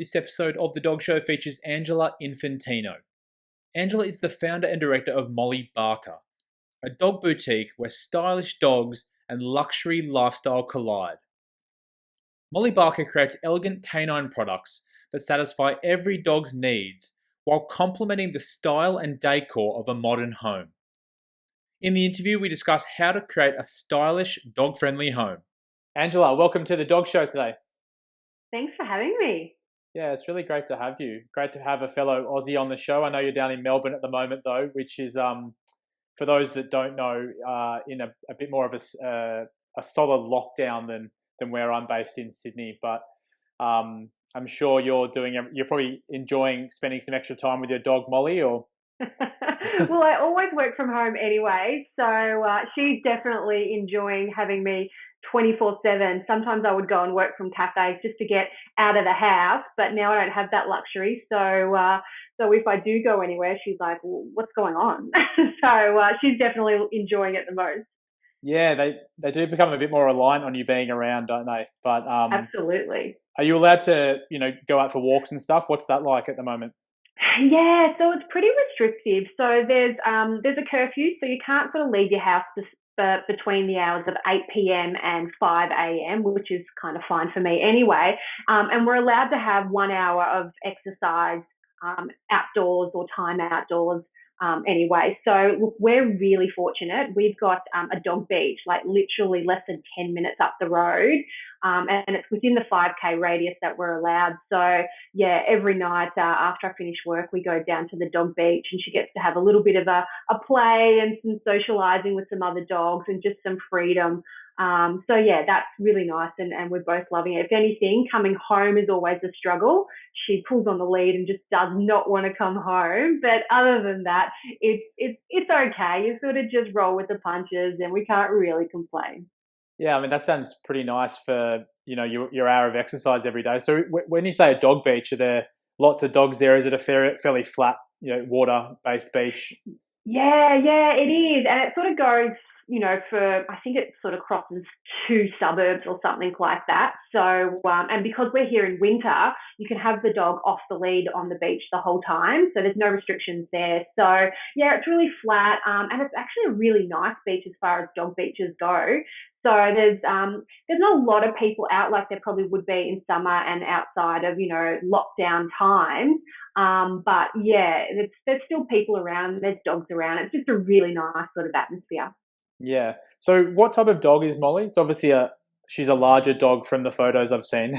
This episode of The Dog Show features Angela Infantino. Angela is the founder and director of Molly Barker, a dog boutique where stylish dogs and luxury lifestyle collide. Molly Barker creates elegant canine products that satisfy every dog's needs while complementing the style and decor of a modern home. In the interview, we discuss how to create a stylish, dog-friendly home. Angela, welcome to The Dog Show today. Thanks for having me. Yeah, it's really great to have you. Great to have a fellow Aussie on the show. I know you're down in Melbourne at the moment, though, which is, for those that don't know, in a bit more of a solid lockdown than where I'm based in Sydney. But I'm sure you're probably enjoying spending some extra time with your dog, Molly, or... Well, I always work from home anyway, so she's definitely enjoying having me 24/7. Sometimes I would go and work from cafes just to get out of the house, but now I don't have that luxury. So if I do go anywhere, she's like, well, "What's going on?" So she's definitely enjoying it the most. Yeah, they do become a bit more reliant on you being around, don't they? But absolutely. Are you allowed to, go out for walks and stuff? What's that like at the moment? Yeah, so it's pretty restrictive. So there's a curfew, so you can't sort of leave your house between the hours of 8 p.m. and 5 a.m., which is kind of fine for me anyway. And we're allowed to have 1 hour of exercise outdoors or time outdoors anyway. So look, we're really fortunate. We've got a dog beach, like literally less than 10 minutes up the road. And it's within the 5K radius that we're allowed. So yeah, every night after I finish work, we go down to the dog beach and she gets to have a little bit of a play and some socializing with some other dogs and just some freedom. So yeah, that's really nice and we're both loving it. If anything, coming home is always a struggle. She pulls on the lead and just does not want to come home. But other than that, it's okay. You sort of just roll with the punches and we can't really complain. Yeah, I mean, that sounds pretty nice for, your hour of exercise every day. So when you say a dog beach, are there lots of dogs there? Is it a fairly flat, water-based beach? Yeah, it is. And it sort of goes, I think it sort of crosses 2 suburbs or something like that. So, and because we're here in winter, you can have the dog off the lead on the beach the whole time. So there's no restrictions there. So yeah, it's really flat. And it's actually a really nice beach as far as dog beaches go. So there's not a lot of people out like there probably would be in summer and outside of, lockdown times. But yeah, there's still people around, there's dogs around. It's just a really nice sort of atmosphere. Yeah. So what type of dog is Molly? It's obviously she's a larger dog from the photos I've seen.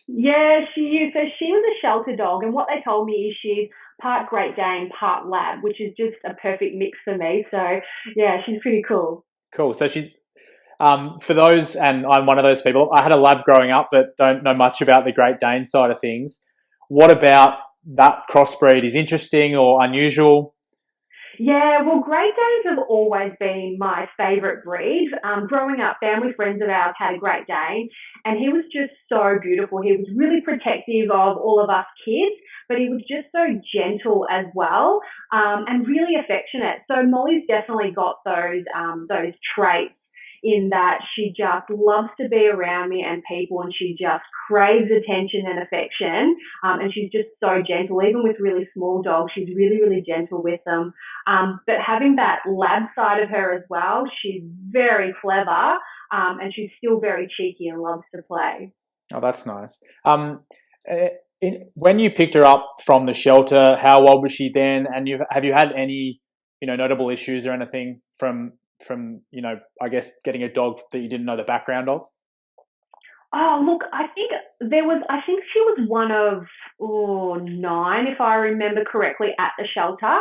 Yeah, she is. So she was a shelter dog, and what they told me is she's part Great Dane, part Lab, which is just a perfect mix for me. So yeah, she's pretty cool. Cool. So she's for those, and I'm one of those people. I had a Lab growing up, but don't know much about the Great Dane side of things. What about that crossbreed is interesting or unusual? Yeah, well, Great Danes have always been my favourite breed. Growing up, family friends of ours had a Great Dane, and he was just so beautiful. He was really protective of all of us kids, but he was just so gentle as well, and really affectionate. So Molly's definitely got those traits in that she just loves to be around me and people, and she just craves attention and affection. And she's just so gentle. Even with really small dogs, she's really, really gentle with them. But having that Lab side of her as well, she's very clever, and she's still very cheeky and loves to play. Oh, that's nice. When you picked her up from the shelter, how old was she then? And have you had any, notable issues or anything from I guess getting a dog that you didn't know the background of? Oh, look, I think she was one of 9, if I remember correctly, at the shelter.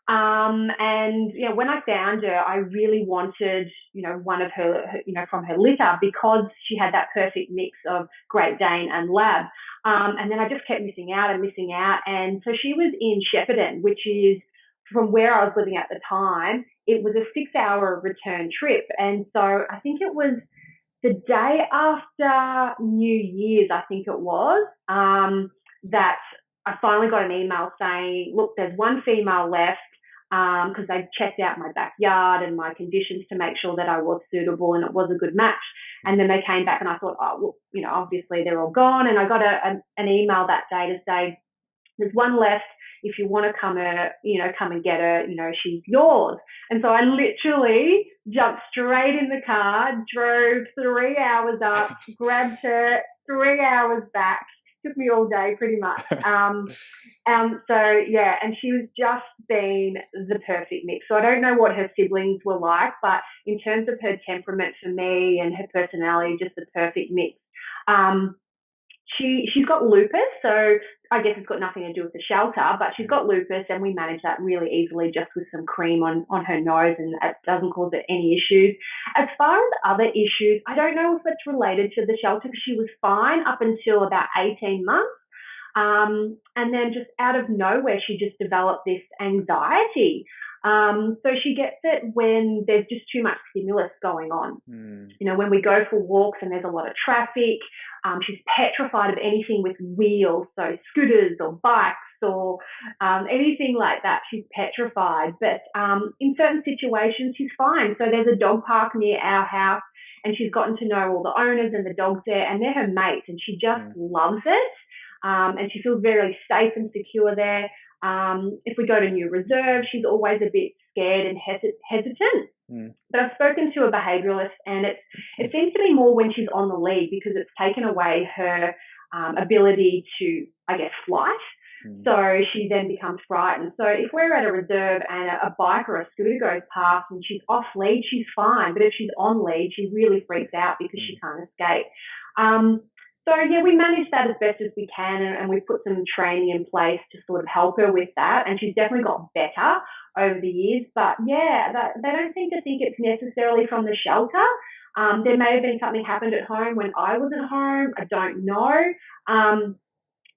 And when I found her, I really wanted, one of her, from her litter because she had that perfect mix of Great Dane and Lab. And then I just kept missing out. And so she was in Shepparton, which is from where I was living at the time. It was a 6-hour return trip. And so I think it was the day after New Year's, I think it was, that I finally got an email saying, look, there's one female left. because they checked out my backyard and my conditions to make sure that I was suitable and it was a good match. And then they came back and I thought, oh, well, obviously they're all gone. And I got an email that day to say, there's one left. If you want to come and get her, she's yours. And so I literally jumped straight in the car, drove 3 hours up, grabbed her, 3 hours back. Took me all day pretty much. And she was just been the perfect mix. So I don't know what her siblings were like, but in terms of her temperament for me and her personality, just the perfect mix. She's got lupus, so I guess it's got nothing to do with the shelter, but she's got lupus and we manage that really easily just with some cream on her nose, and it doesn't cause her any issues. As far as other issues, I don't know if it's related to the shelter because she was fine up until about 18 months. And then just out of nowhere, she just developed this anxiety. So she gets it when there's just too much stimulus going on. When we go for walks and there's a lot of traffic, she's petrified of anything with wheels, so scooters or bikes or anything like that. She's petrified. But in certain situations, she's fine. So there's a dog park near our house and she's gotten to know all the owners and the dogs there, and they're her mates, and she just loves it. And she feels very safe and secure there. If we go to New Reserve, she's always a bit scared and hesitant. But I've spoken to a behaviouralist, and it seems to be more when she's on the lead because it's taken away her ability to, I guess, flight. So she then becomes frightened. So if we're at a reserve and a bike or a scooter goes past and she's off lead, she's fine. But if she's on lead, she really freaks out because she can't escape. So, we manage that as best as we can, and we put some training in place to sort of help her with that. And she's definitely got better over the years. But, they don't seem to think it's necessarily from the shelter. There may have been something happened at home when I wasn't home. I don't know.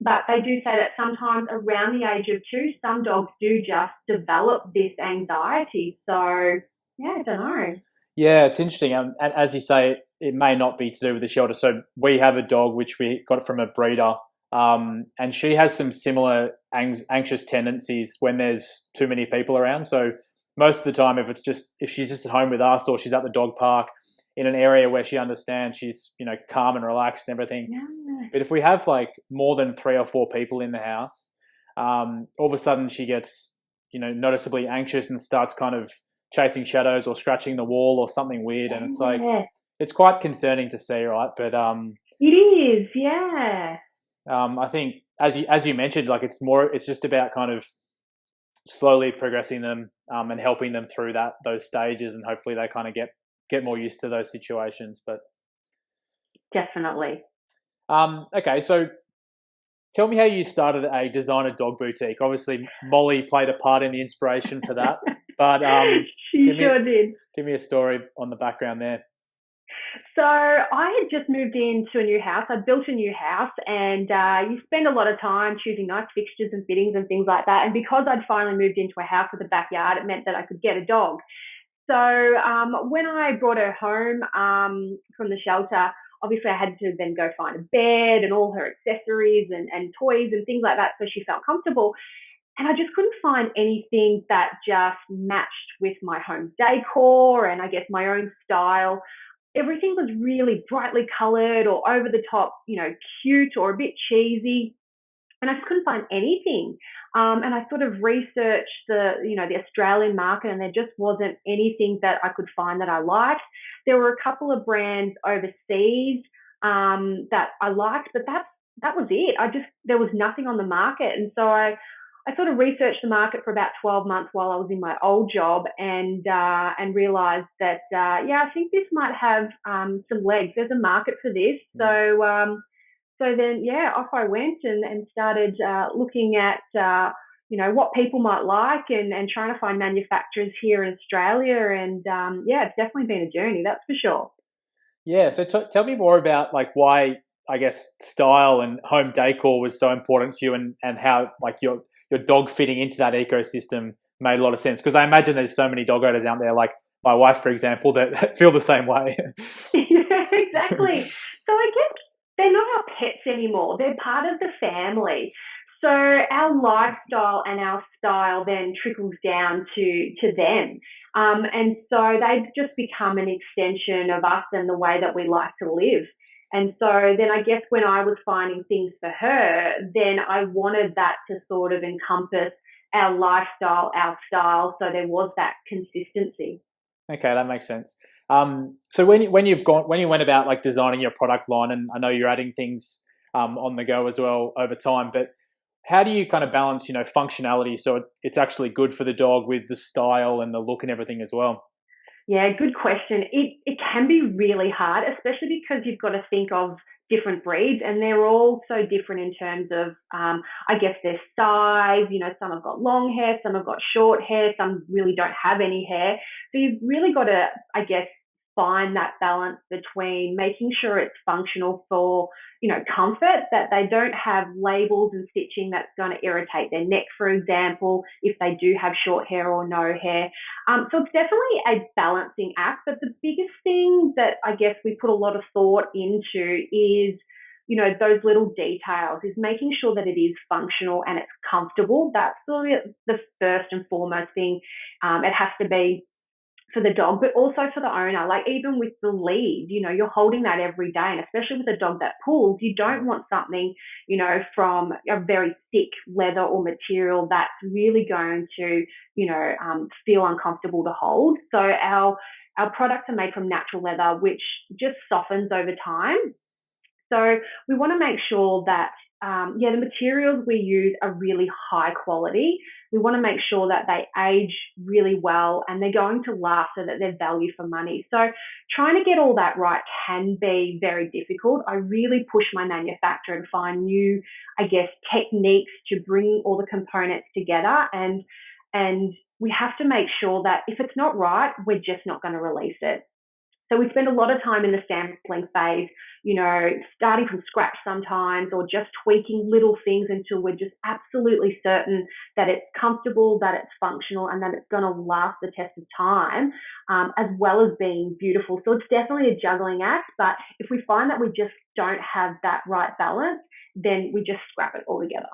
But they do say that sometimes around the age of 2, some dogs do just develop this anxiety. So, I don't know. Yeah, it's interesting. And as you say, it may not be to do with the shelter. So we have a dog which we got from a breeder, and she has some similar anxious tendencies when there's too many people around. So most of the time, if she's just at home with us or she's at the dog park in an area where she understands, she's calm and relaxed and everything. Yeah. But if we have like more than 3 or 4 people in the house, all of a sudden she gets noticeably anxious and starts kind of chasing shadows or scratching the wall or something weird, and it's like it's quite concerning to see, right? But it is, yeah. I think as you mentioned, like it's just about kind of slowly progressing them and helping them through those stages, and hopefully they kind of get more used to those situations. But definitely. Okay, so tell me how you started a designer dog boutique. Obviously, Molly played a part in the inspiration for that. But she sure did. Give me a story on the background there. So I had just moved into a new house. I built a new house, and you spend a lot of time choosing nice fixtures and fittings and things like that. And because I'd finally moved into a house with a backyard, it meant that I could get a dog. So when I brought her home from the shelter, obviously I had to then go find a bed and all her accessories and toys and things like that so she felt comfortable. And I just couldn't find anything that just matched with my home decor and I guess my own style. Everything was really brightly coloured or over the top, cute or a bit cheesy. And I just couldn't find anything. And I sort of researched the Australian market, and there just wasn't anything that I could find that I liked. There were a couple of brands overseas that I liked, but that was it. There was nothing on the market. And so I sort of researched the market for about 12 months while I was in my old job, and realised that I think this might have some legs. There's a market for this. So then off I went and started looking at what people might like and trying to find manufacturers here in Australia. And it's definitely been a journey, that's for sure. Yeah. So tell me more about like why I guess style and home decor was so important to you, and how like your dog fitting into that ecosystem made a lot of sense. Because I imagine there's so many dog owners out there, like my wife, for example, that feel the same way. Yeah, exactly. So I guess they're not our pets anymore. They're part of the family. So our lifestyle and our style then trickles down to them. And so they've just become an extension of us and the way that we like to live. And so then I guess when I was finding things for her, then I wanted that to sort of encompass our lifestyle, our style. So there was that consistency. Okay, that makes sense. So when you went about like designing your product line, and I know you're adding things on the go as well over time, but how do you kind of balance, functionality so it's actually good for the dog with the style and the look and everything as well? Yeah, good question. It can be really hard, especially because you've got to think of different breeds, and they're all so different in terms of, I guess, their size. Some have got long hair, some have got short hair, some really don't have any hair. So you've really got to, I guess, find that balance between making sure it's functional for, comfort, that they don't have labels and stitching that's going to irritate their neck, for example, if they do have short hair or no hair. So it's definitely a balancing act. But the biggest thing that I guess we put a lot of thought into is, those little details, is making sure that it is functional and it's comfortable. That's really the first and foremost thing. It has to be for the dog, but also for the owner. Like even with the lead, you're holding that every day, and especially with a dog that pulls, you don't want something, from a very thick leather or material that's really going to, feel uncomfortable to hold. So our products are made from natural leather, which just softens over time. So we want to make sure that, the materials we use are really high quality. We want to make sure that they age really well and they're going to last, so that they're value for money. So trying to get all that right can be very difficult. I really push my manufacturer and find new, I guess, techniques to bring all the components together. And we have to make sure that if it's not right, we're just not going to release it. So we spend a lot of time in the sampling phase, starting from scratch sometimes, or just tweaking little things until we're just absolutely certain that it's comfortable, that it's functional, and that it's going to last the test of time, as well as being beautiful. So it's definitely a juggling act. But if we find that we just don't have that right balance, then we just scrap it altogether.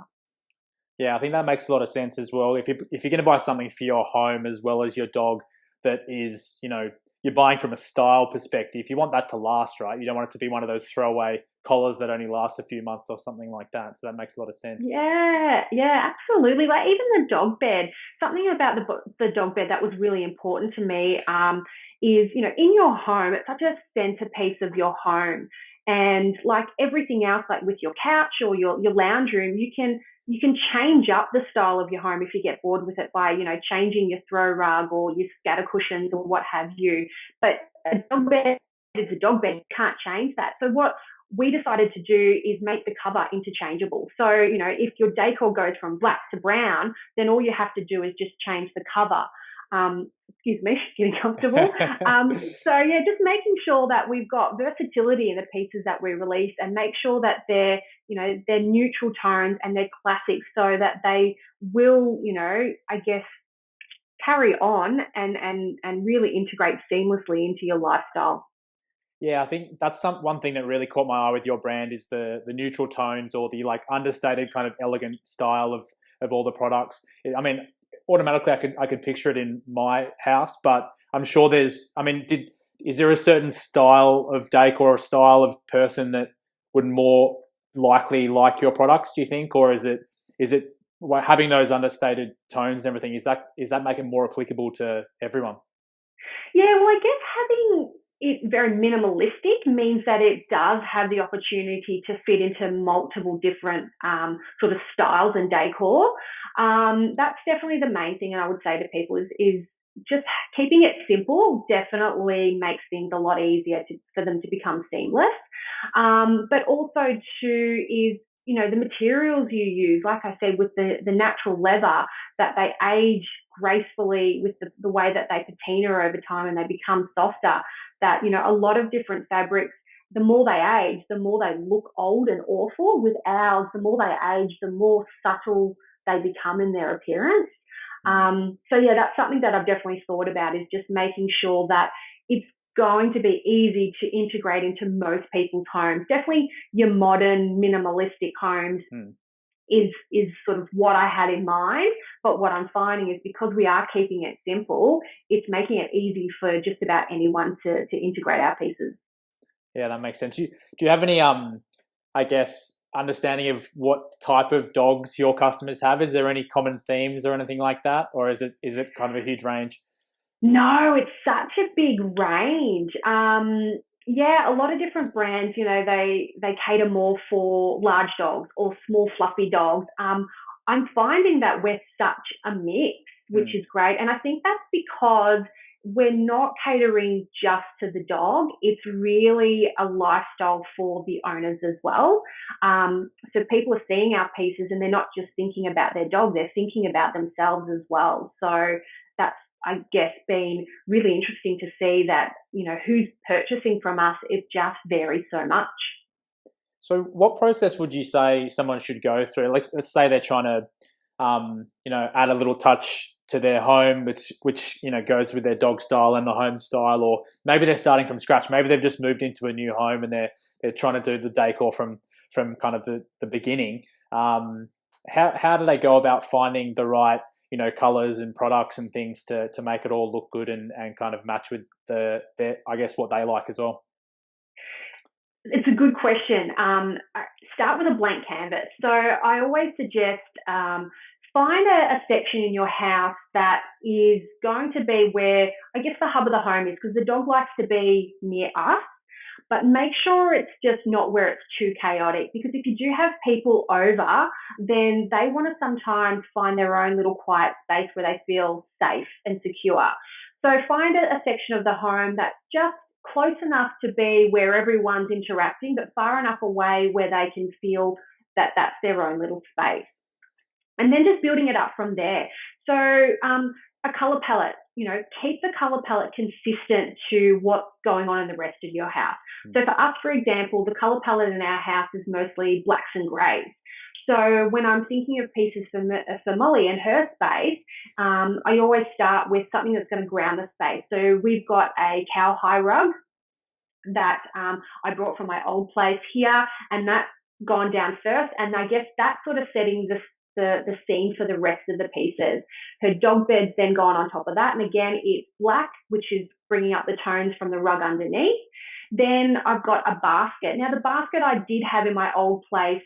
Yeah, I think that makes a lot of sense as well. If you're going to buy something for your home as well as your dog, that is, you're buying from a style perspective, you want that to last, right? You don't want it to be one of those throwaway collars that only lasts a few months or something like that. So that makes a lot of sense. Yeah, absolutely. Like even the dog bed, something about the dog bed that was really important to me, is, in your home, it's such a centerpiece of your home. And like everything else, like with your couch or your lounge room, you can change up the style of your home if you get bored with it by, changing your throw rug or your scatter cushions or what have you. But a dog bed is a dog bed. You can't change that. So what we decided to do is make the cover interchangeable. So, if your decor goes from black to brown, then all you have to do is just change the cover. Excuse me, getting comfortable. So yeah, just making sure that we've got versatility in the pieces that we release, and make sure that they're neutral tones and they're classics, so that they will, I guess, carry on and really integrate seamlessly into your lifestyle. Yeah, I think that's one thing that really caught my eye with your brand is the neutral tones, or the like understated kind of elegant style of all the products. I mean, automatically I could picture it in my house, but I'm sure is there a certain style of decor or style of person that would more likely like your products, do you think? Or is it having those understated tones and everything, is that make it more applicable to everyone? Yeah, well, I guess having it very minimalistic means that it does have the opportunity to fit into multiple different, sort of styles and decor. That's definitely the main thing, and I would say to people is just keeping it simple definitely makes things a lot easier for them to become seamless. But also too is, the materials you use, like I said, with the natural leather, that they age gracefully with the way that they patina over time and they become softer. That, a lot of different fabrics, the more they age, the more they look old and awful. With ours, the more they age, the more subtle they become in their appearance. So yeah, that's something that I've definitely thought about, is just making sure that it's going to be easy to integrate into most people's homes. Definitely your modern minimalistic homes. is sort of what I had in mind. But what I'm finding is because we are keeping it simple, it's making it easy for just about anyone to integrate our pieces. Yeah, that makes sense. Do you have any I guess understanding of what type of dogs your customers have? Is there any common themes or anything like that, or is it kind of a huge range? No, it's such a big range. Yeah, a lot of different brands, they cater more for large dogs or small fluffy dogs. I'm finding that we're such a mix, which Mm. is great. And I think that's because we're not catering just to the dog. It's really a lifestyle for the owners as well. So people are seeing our pieces and they're not just thinking about their dog, they're thinking about themselves as well. So that's, I guess, been really interesting to see that, who's purchasing from us, it just varies so much. So, what process would you say someone should go through? Let's say they're trying to, add a little touch to their home, which goes with their dog style and the home style, or maybe they're starting from scratch. Maybe they've just moved into a new home and they're trying to do the decor from kind of the beginning. How do they go about finding the right colors and products and things to make it all look good and kind of match with their I guess what they like as well? It's a good question. Start with a blank canvas. So I always suggest find a section in your house that is going to be where, I guess, the hub of the home is, because the dog likes to be near us. But make sure it's just not where it's too chaotic, because if you do have people over, then they want to sometimes find their own little quiet space where they feel safe and secure. So find a section of the home that's just close enough to be where everyone's interacting, but far enough away where they can feel that that's their own little space. And then just building it up from there. So a color palette, keep the color palette consistent to what's going on in the rest of your house. So for us, for example, the color palette in our house is mostly blacks and greys. So when I'm thinking of pieces for Molly and her space, I always start with something that's going to ground the space. So we've got a cowhide rug that I brought from my old place here, and that's gone down first. And I guess that's sort of setting the scene for the rest of the pieces. Her dog bed's then gone on top of that. And again, it's black, which is bringing up the tones from the rug underneath. Then I've got a basket. Now, the basket I did have in my old place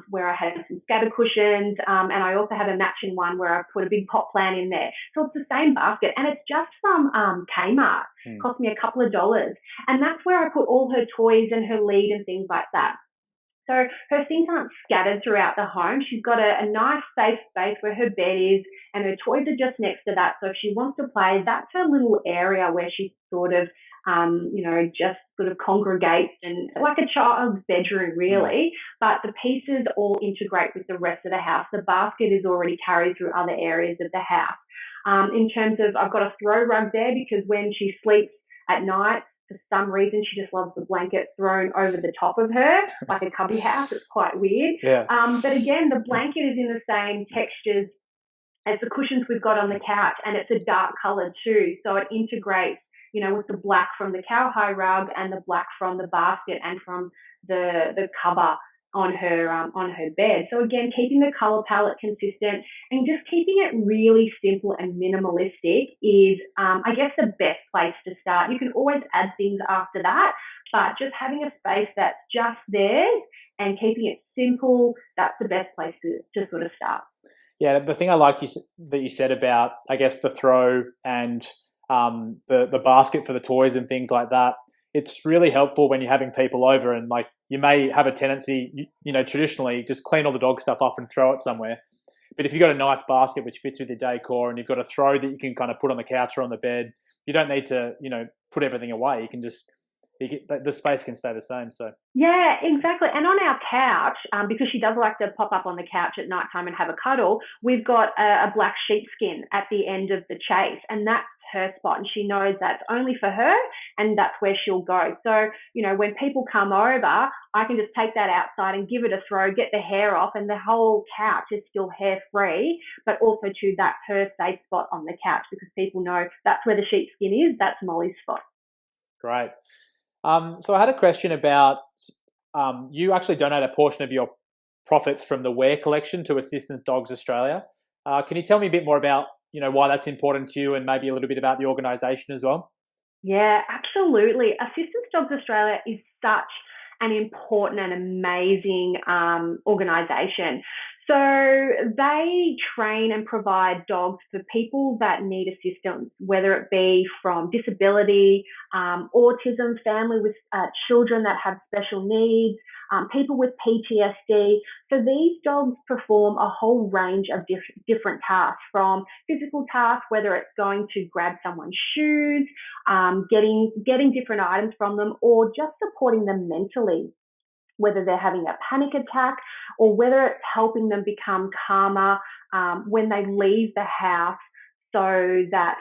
where I had some scatter cushions, and I also have a matching one where I put a big pot plant in there. So it's the same basket, and it's just from Kmart. Cost me a couple of dollars. And that's where I put all her toys and her lead and things like that. So her things aren't scattered throughout the home. She's got a nice safe space where her bed is, and her toys are just next to that. So if she wants to play, that's her little area where she sort of, just sort of congregates, and like a child's bedroom, really. But the pieces all integrate with the rest of the house. The basket is already carried through other areas of the house. In terms of, I've got a throw rug there because when she sleeps at night, for some reason, she just loves the blanket thrown over the top of her, like a cubby house. It's quite weird. Yeah. But again, the blanket is in the same textures as the cushions we've got on the couch, and it's a dark colour too. So it integrates, with the black from the cowhide rug and the black from the basket and from the cover on her bed. So again, keeping the color palette consistent and just keeping it really simple and minimalistic is, I guess, the best place to start. You can always add things after that, but just having a space that's just theirs and keeping it simple, that's the best place to sort of start. Yeah, the thing I like that you said about, I guess, the throw and the basket for the toys and things like that. It's really helpful when you're having people over, and like you may have a tendency, traditionally just clean all the dog stuff up and throw it somewhere. But if you've got a nice basket which fits with your decor, and you've got a throw that you can kind of put on the couch or on the bed, you don't need to, put everything away. You can just the space can stay the same. So yeah, exactly. And on our couch, because she does like to pop up on the couch at night time and have a cuddle, we've got a black sheepskin at the end of the chase, and that's her spot, and she knows that's only for her, and that's where she'll go. So when people come over, I can just take that outside and give it a throw, get the hair off, and the whole couch is still hair free, but also to that her safe spot on the couch, because people know that's where the sheepskin is. That's Molly's spot. Great. So I had a question about you actually donate a portion of your profits from the Wear collection to Assistance Dogs Australia. Can you tell me a bit more about, why that's important to you and maybe a little bit about the organisation as well? Yeah, absolutely. Assistance Dogs Australia is such an important and amazing organisation. So they train and provide dogs for people that need assistance, whether it be from disability, autism, family with children that have special needs, people with PTSD. So these dogs perform a whole range of different tasks, from physical tasks, whether it's going to grab someone's shoes, getting different items from them, or just supporting them mentally, whether they're having a panic attack or whether it's helping them become calmer when they leave the house, so that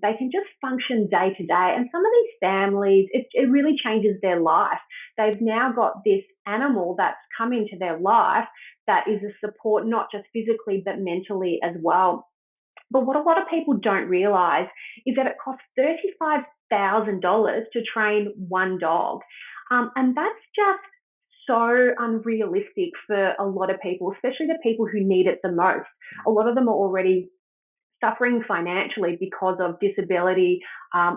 they can just function day to day. And some of these families, it really changes their life. They've now got this animal that's come into their life that is a support, not just physically, but mentally as well. But what a lot of people don't realise is that it costs $35,000 to train one dog. And that's just so unrealistic for a lot of people, especially the people who need it the most. A lot of them are already suffering financially because of disability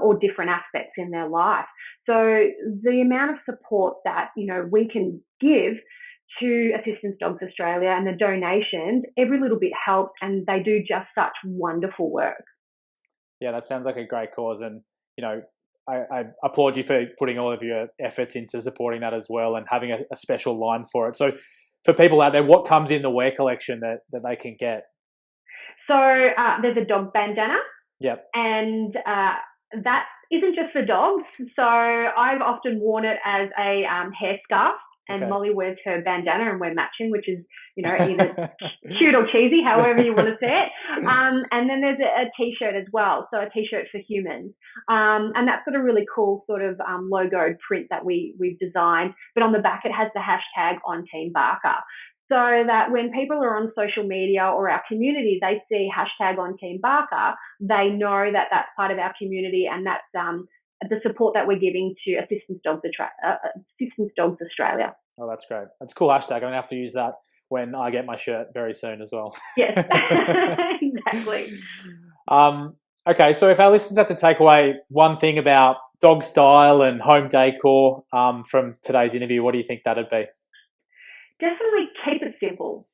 or different aspects in their life. So the amount of support that we can give to Assistance Dogs Australia and the donations, every little bit helps, and they do just such wonderful work. Yeah, that sounds like a great cause, and I applaud you for putting all of your efforts into supporting that as well, and having a special line for it. So, for people out there, what comes in the Wear collection that they can get? So there's a dog bandana. Yep. And that isn't just for dogs. So I've often worn it as a hair scarf. And Okay. Molly wears her bandana and we're matching, which is, either cute or cheesy, however you want to say it. And then there's a T-shirt as well, so a T-shirt for humans. And that's got a really cool sort of logoed print that we've designed. But on the back, it has the hashtag on Team Barker. So that when people are on social media or our community, they see hashtag on Team Barker, they know that that's part of our community, and that's the support that we're giving to Assistance Dogs Australia. Oh, that's great. That's a cool hashtag. I'm going to have to use that when I get my shirt very soon as well. Yes, exactly. Okay, so if our listeners have to take away one thing about dog style and home decor from today's interview, what do you think that'd be? Definitely keep it simple.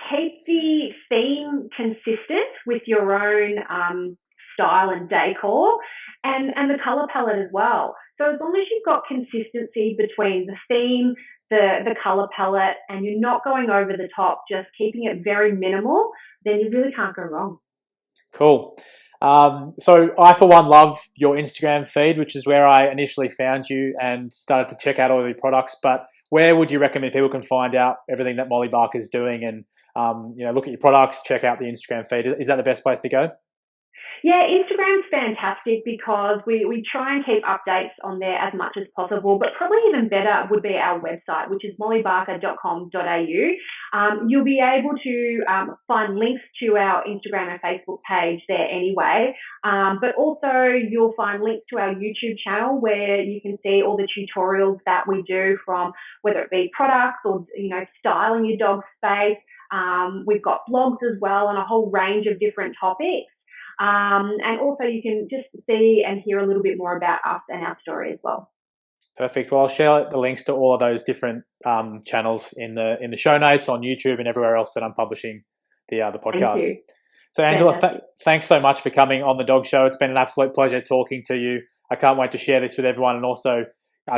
Keep the theme consistent with your own style and decor, and the colour palette as well. So as long as you've got consistency between the theme, the colour palette, and you're not going over the top, just keeping it very minimal, then you really can't go wrong. Cool. So I, for one, love your Instagram feed, which is where I initially found you and started to check out all of your products. But where would you recommend people can find out everything that Molly Barker is doing and, look at your products, check out the Instagram feed? Is that the best place to go? Yeah, Instagram's fantastic because we try and keep updates on there as much as possible, but probably even better would be our website, which is mollybarker.com.au. You'll be able to find links to our Instagram and Facebook page there anyway, but also you'll find links to our YouTube channel where you can see all the tutorials that we do, from whether it be products or, styling your dog's space. We've got blogs as well on a whole range of different topics. And also you can just see and hear a little bit more about us and our story as well. Perfect. Well, I'll share the links to all of those different channels in the show notes on YouTube and everywhere else that I'm publishing the podcast. Thank you. So, Angela, thanks so much for coming on the Dog Show. It's been an absolute pleasure talking to you. I can't wait to share this with everyone and also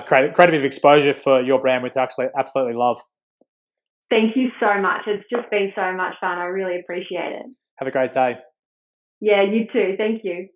create a bit of exposure for your brand, which I absolutely love. Thank you so much. It's just been so much fun. I really appreciate it. Have a great day. Yeah, you too. Thank you.